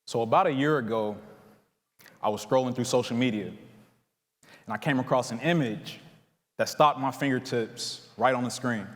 So about a year ago, I was scrolling through social media, and I came across an image that stopped my fingertips right on the screen.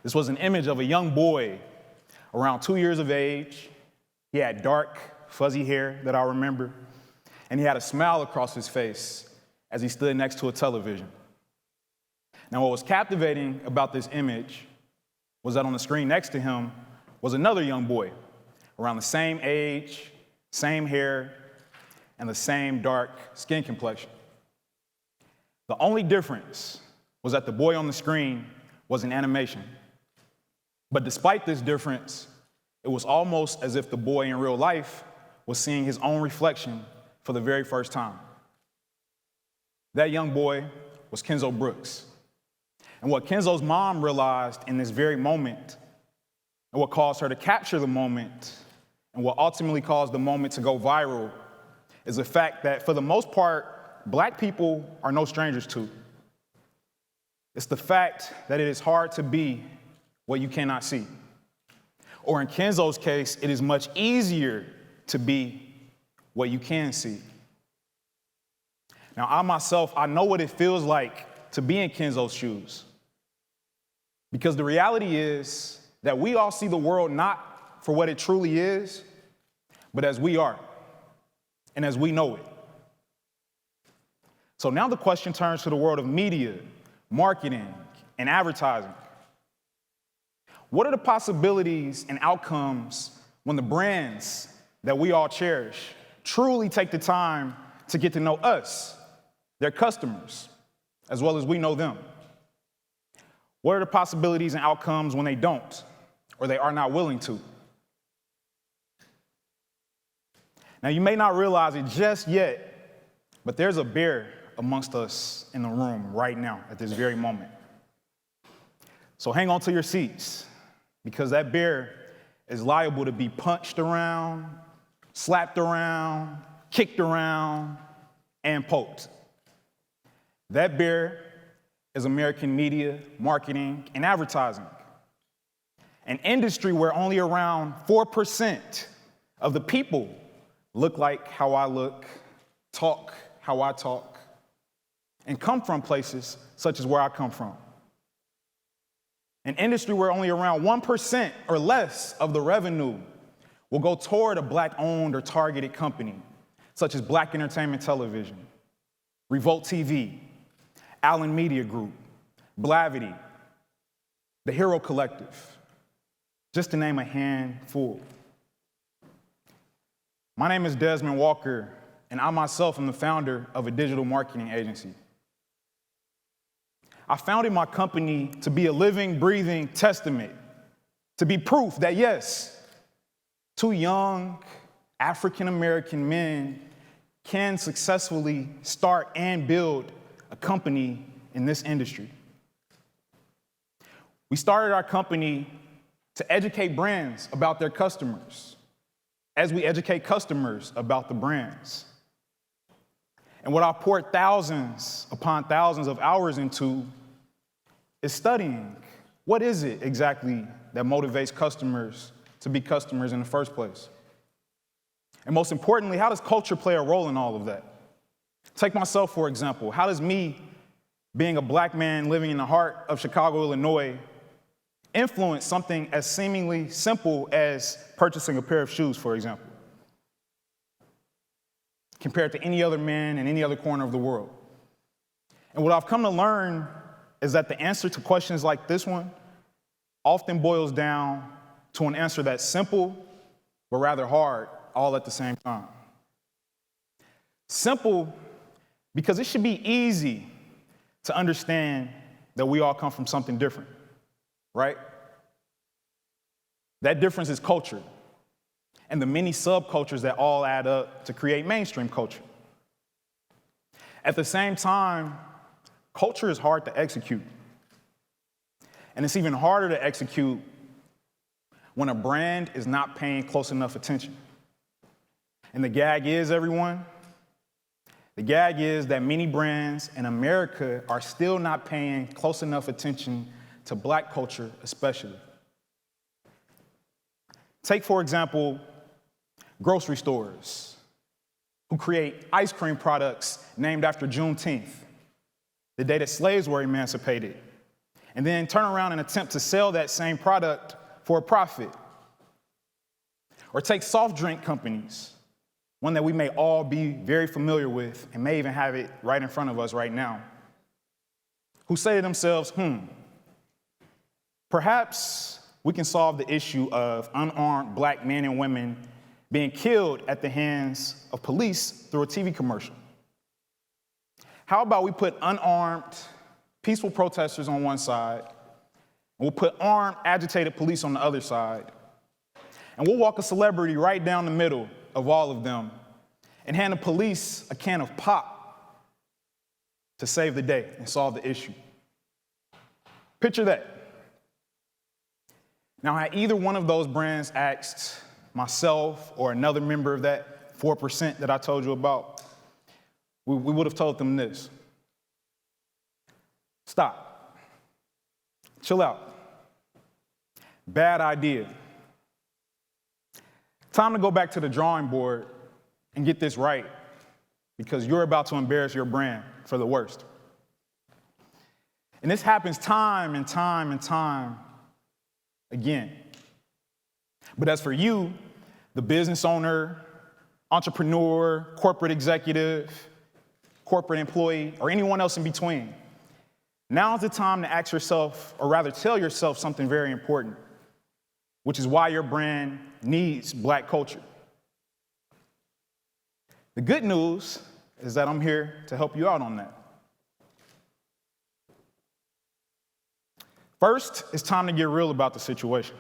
This was an image of a young boy around 2 years of age. He had dark, fuzzy hair that I remember, and he had a smile across his face as he stood next to a television. Now, what was captivating about this image was that on the screen next to him was another young boy around the same age, same hair, and the same dark skin complexion. The only difference was that the boy on the screen was an animation. But despite this difference, it was almost as if the boy in real life was seeing his own reflection for the very first time. That young boy was Kenzo Brooks. And what Kenzo's mom realized in this very moment, and what caused her to capture the moment, and what ultimately caused the moment to go viral, is the fact that for the most part, Black people are no strangers to. It's the fact that it is hard to be what you cannot see. Or in Kenzo's case, it is much easier to be what you can see. Now, I myself, I know what it feels like to be in Kenzo's shoes. Because the reality is that we all see the world not for what it truly is, but as we are, and as we know it. So now the question turns to the world of media, marketing, and advertising. What are the possibilities and outcomes when the brands that we all cherish truly take the time to get to know us, their customers, as well as we know them? What are the possibilities and outcomes when they don't, or they are not willing to? Now, you may not realize it just yet, but there's a bear amongst us in the room right now at this very moment. So hang on to your seats, because that bear is liable to be punched around, slapped around, kicked around, and poked. That bear is American media, marketing, and advertising, an industry where only around 4% of the people look like how I look, talk how I talk, and come from places such as where I come from. An industry where only around 1% or less of the revenue will go toward a Black-owned or targeted company, such as Black Entertainment Television, Revolt TV, Allen Media Group, Blavity, the Hero Collective, just to name a handful. My name is Desmon Walker, and I myself am the founder of a digital marketing agency. I founded my company to be a living, breathing testament, to be proof that yes, two young African-American men can successfully start and build a company in this industry. We started our company to educate brands about their customers, as we educate customers about the brands. And what I've poured thousands upon thousands of hours into is studying what is it exactly that motivates customers to be customers in the first place. And most importantly, how does culture play a role in all of that? Take myself, for example. How does me, being a Black man living in the heart of Chicago, Illinois, influence something as seemingly simple as purchasing a pair of shoes, for example, compared to any other man in any other corner of the world? And what I've come to learn is that the answer to questions like this one often boils down to an answer that's simple, but rather hard, all at the same time. Simple because it should be easy to understand that we all come from something different, right? That difference is culture and the many subcultures that all add up to create mainstream culture. At the same time, culture is hard to execute. And it's even harder to execute when a brand is not paying close enough attention. And the gag is, everyone, the gag is that many brands in America are still not paying close enough attention to Black culture, especially. Take, for example, grocery stores, who create ice cream products named after Juneteenth, the day that slaves were emancipated, and then turn around and attempt to sell that same product for a profit. Or take soft drink companies, one that we may all be very familiar with and may even have it right in front of us right now, who say to themselves, perhaps we can solve the issue of unarmed black men and women being killed at the hands of police through a TV commercial. How about we put unarmed, peaceful protesters on one side, and we'll put armed, agitated police on the other side, and we'll walk a celebrity right down the middle of all of them and hand the police a can of pop to save the day and solve the issue. Picture that. Now, had either one of those brands asked myself or another member of that 4% that I told you about, we would have told them this: stop, chill out, bad idea. Time to go back to the drawing board and get this right, because you're about to embarrass your brand for the worst. And this happens time and time and time again. But as for you, the business owner, entrepreneur, corporate executive, corporate employee, or anyone else in between, now's the time to ask yourself, or rather tell yourself, something very important, which is why your brand needs black culture. The good news is that I'm here to help you out on that. First, it's time to get real about the situation.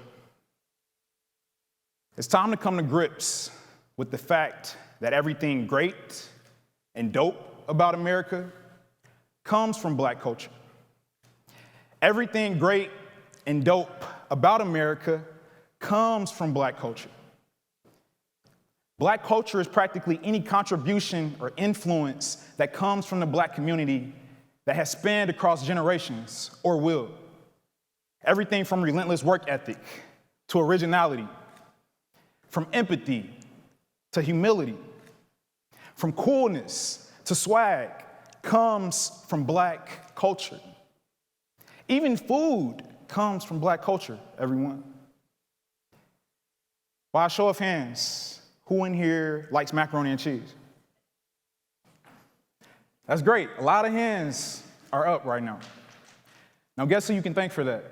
It's time to come to grips with the fact that everything great and dope about America comes from black culture. Everything great and dope about America comes from black culture. Black culture is practically any contribution or influence that comes from the black community that has spanned across generations or will. Everything from relentless work ethic to originality, from empathy to humility, from coolness to swag, comes from black culture. Even food comes from black culture, everyone. By a show of hands, who in here likes macaroni and cheese? That's great. A lot of hands are up right now. Now, guess who you can thank for that?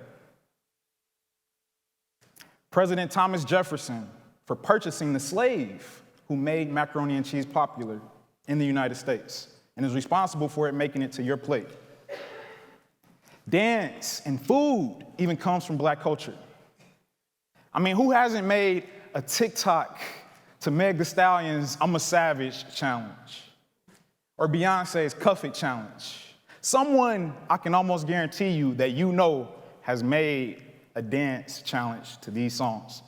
President Thomas Jefferson, for purchasing the slave who made macaroni and cheese popular in the United States and is responsible for it making it to your plate. Dance and food even comes from black culture. I mean, who hasn't made a TikTok to Meg Thee Stallion's I'm a Savage challenge or Beyonce's Cuff It challenge? Someone, I can almost guarantee you, that you know has made a dance challenge to these songs.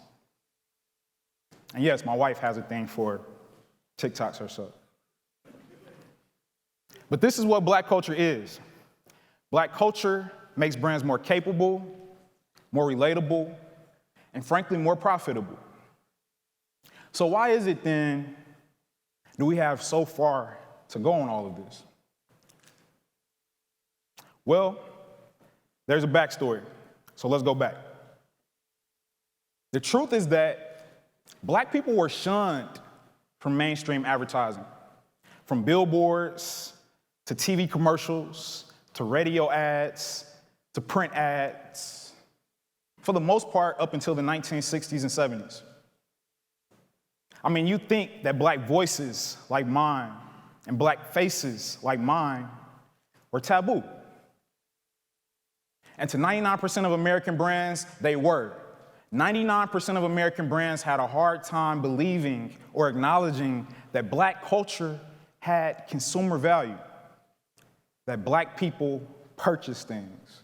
And yes, my wife has a thing for TikToks herself. But this is what black culture is. Black culture makes brands more capable, more relatable, and frankly, more profitable. So why is it then do we have so far to go on all of this? Well, there's a backstory. So let's go back. The truth is that black people were shunned from mainstream advertising, from billboards to TV commercials to radio ads to print ads, for the most part up until the 1960s and 70s. I mean, you think that black voices like mine and black faces like mine were taboo. And to 99% of American brands, they were. 99% of American brands had a hard time believing or acknowledging that black culture had consumer value, that black people purchased things.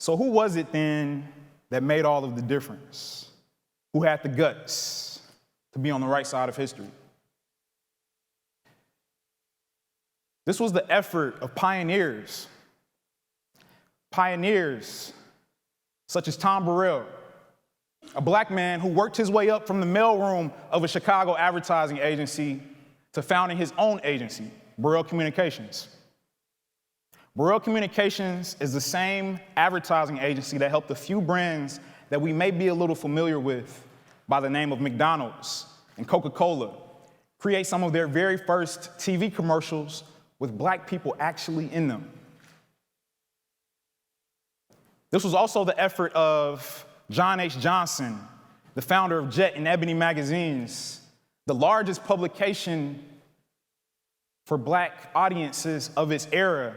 So who was it then that made all of the difference? Who had the guts to be on the right side of history? This was the effort of pioneers. Pioneers such as Tom Burrell, a black man who worked his way up from the mailroom of a Chicago advertising agency to founding his own agency, Burrell Communications. Burrell Communications is the same advertising agency that helped a few brands that we may be a little familiar with by the name of McDonald's and Coca-Cola create some of their very first TV commercials with black people actually in them. This was also the effort of John H. Johnson, the founder of Jet and Ebony magazines, the largest publication for black audiences of its era.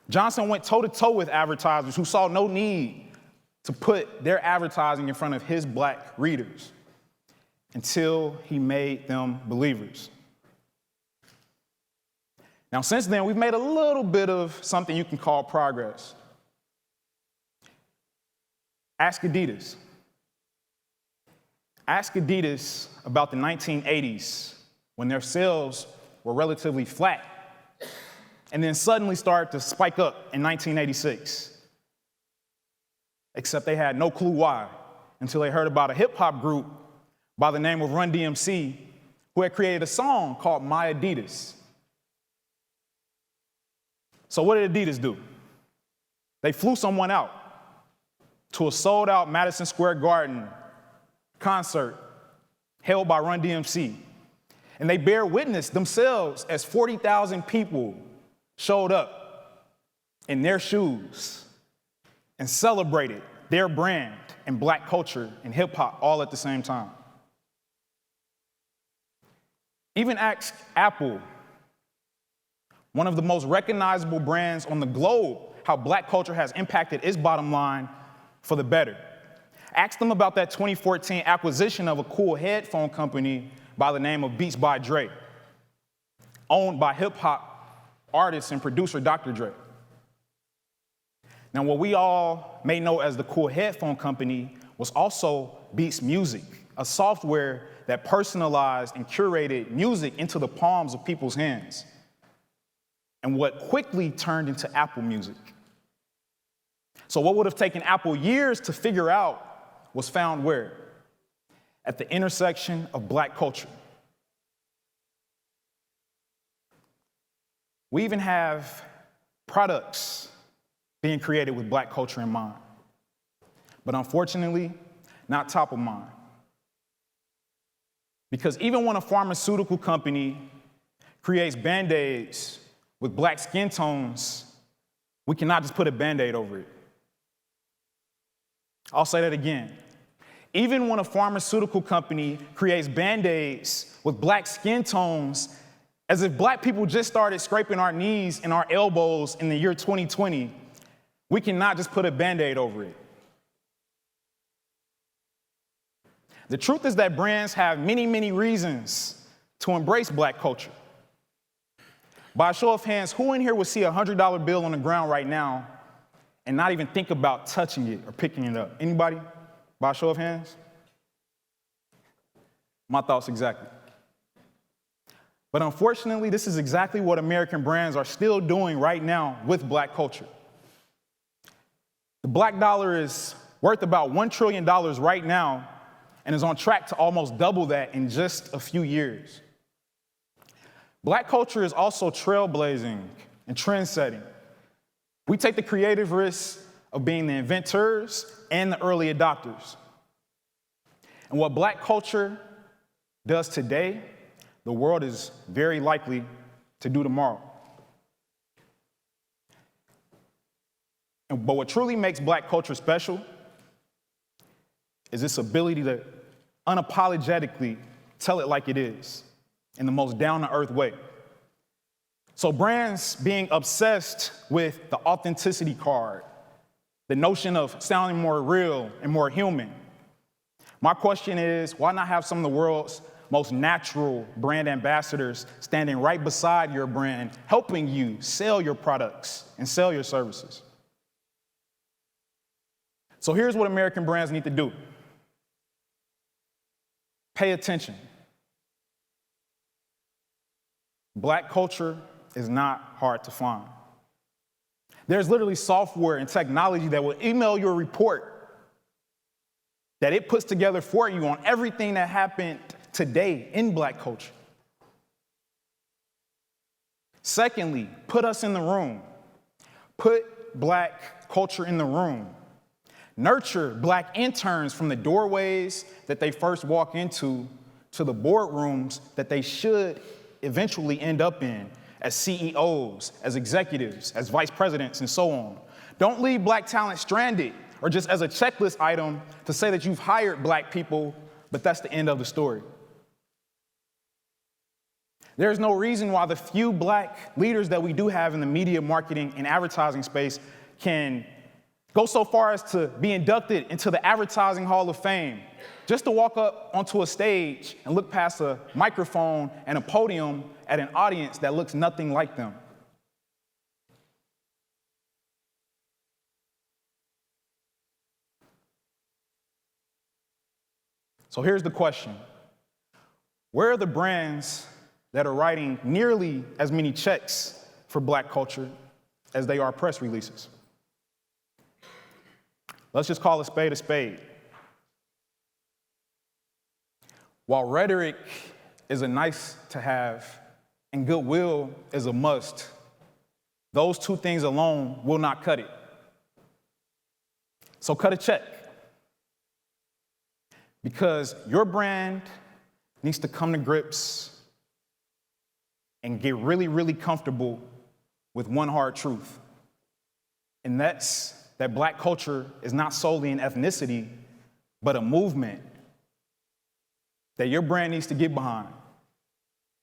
Johnson went toe-to-toe with advertisers who saw no need to put their advertising in front of his black readers until he made them believers. Now, since then, we've made a little bit of something you can call progress. Ask Adidas. Ask Adidas about the 1980s when their sales were relatively flat and then suddenly started to spike up in 1986. Except they had no clue why until they heard about a hip hop group by the name of Run DMC who had created a song called My Adidas. So what did Adidas do? They flew someone out to a sold-out Madison Square Garden concert held by Run DMC. And they bear witness themselves as 40,000 people showed up in their shoes and celebrated their brand and black culture and hip hop all at the same time. Even ask Apple, one of the most recognizable brands on the globe, how black culture has impacted its bottom line for the better. Ask them about that 2014 acquisition of a cool headphone company by the name of Beats by Dre, owned by hip-hop artist and producer Dr. Dre. Now, what we all may know as the cool headphone company was also Beats Music, a software that personalized and curated music into the palms of people's hands, and what quickly turned into Apple Music. So what would have taken Apple years to figure out was found where? At the intersection of black culture. We even have products being created with black culture in mind, but unfortunately, not top of mind. Because even when a pharmaceutical company creates Band-Aids with black skin tones, we cannot just put a Band-Aid over it. I'll say that again. Even when a pharmaceutical company creates Band-Aids with black skin tones, as if black people just started scraping our knees and our elbows in the year 2020, we cannot just put a Band-Aid over it. The truth is that brands have many, many reasons to embrace black culture. By a show of hands, who in here would see a $100 bill on the ground right now and not even think about touching it or picking it up? Anybody? By a show of hands? My thoughts exactly. But unfortunately, this is exactly what American brands are still doing right now with black culture. The black dollar is worth about $1 trillion right now and is on track to almost double that in just a few years. Black culture is also trailblazing and trend-setting. We take the creative risks of being the inventors and the early adopters. And what black culture does today, the world is very likely to do tomorrow. But what truly makes black culture special is its ability to unapologetically tell it like it is in the most down-to-earth way. So brands being obsessed with the authenticity card, the notion of sounding more real and more human. My question is, why not have some of the world's most natural brand ambassadors standing right beside your brand, helping you sell your products and sell your services? So here's what American brands need to do. Pay attention. Black culture is not hard to find. There's literally software and technology that will email you a report that it puts together for you on everything that happened today in Black culture. Secondly, put us in the room. Put Black culture in the room. Nurture Black interns from the doorways that they first walk into to the boardrooms that they should eventually end up in as CEOs, as executives, as vice presidents, and so on. Don't leave Black talent stranded or just as a checklist item to say that you've hired Black people, but that's the end of the story. There's no reason why the few Black leaders that we do have in the media, marketing, and advertising space can go so far as to be inducted into the Advertising Hall of Fame, just to walk up onto a stage and look past a microphone and a podium at an audience that looks nothing like them. So here's the question. Where are the brands that are writing nearly as many checks for Black culture as they are press releases? Let's just call a spade a spade. While rhetoric is a nice to have and goodwill is a must, those two things alone will not cut it. So cut a check. Because your brand needs to come to grips and get really, really comfortable with one hard truth. And that's that Black culture is not solely an ethnicity, but a movement that your brand needs to get behind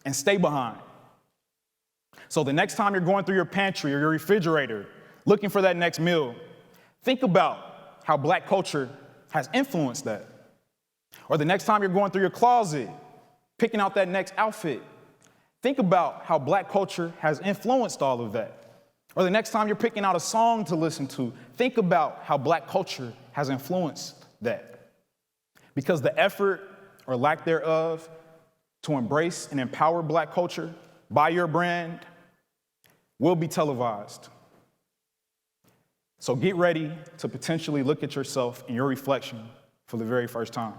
and stay behind. So the next time you're going through your pantry or your refrigerator looking for that next meal, think about how Black culture has influenced that. Or the next time you're going through your closet, picking out that next outfit, think about how Black culture has influenced all of that. Or the next time you're picking out a song to listen to, think about how Black culture has influenced that. Because the effort or lack thereof to embrace and empower Black culture by your brand will be televised. So get ready to potentially look at yourself and your reflection for the very first time.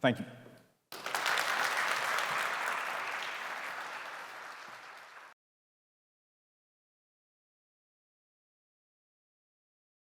Thank you.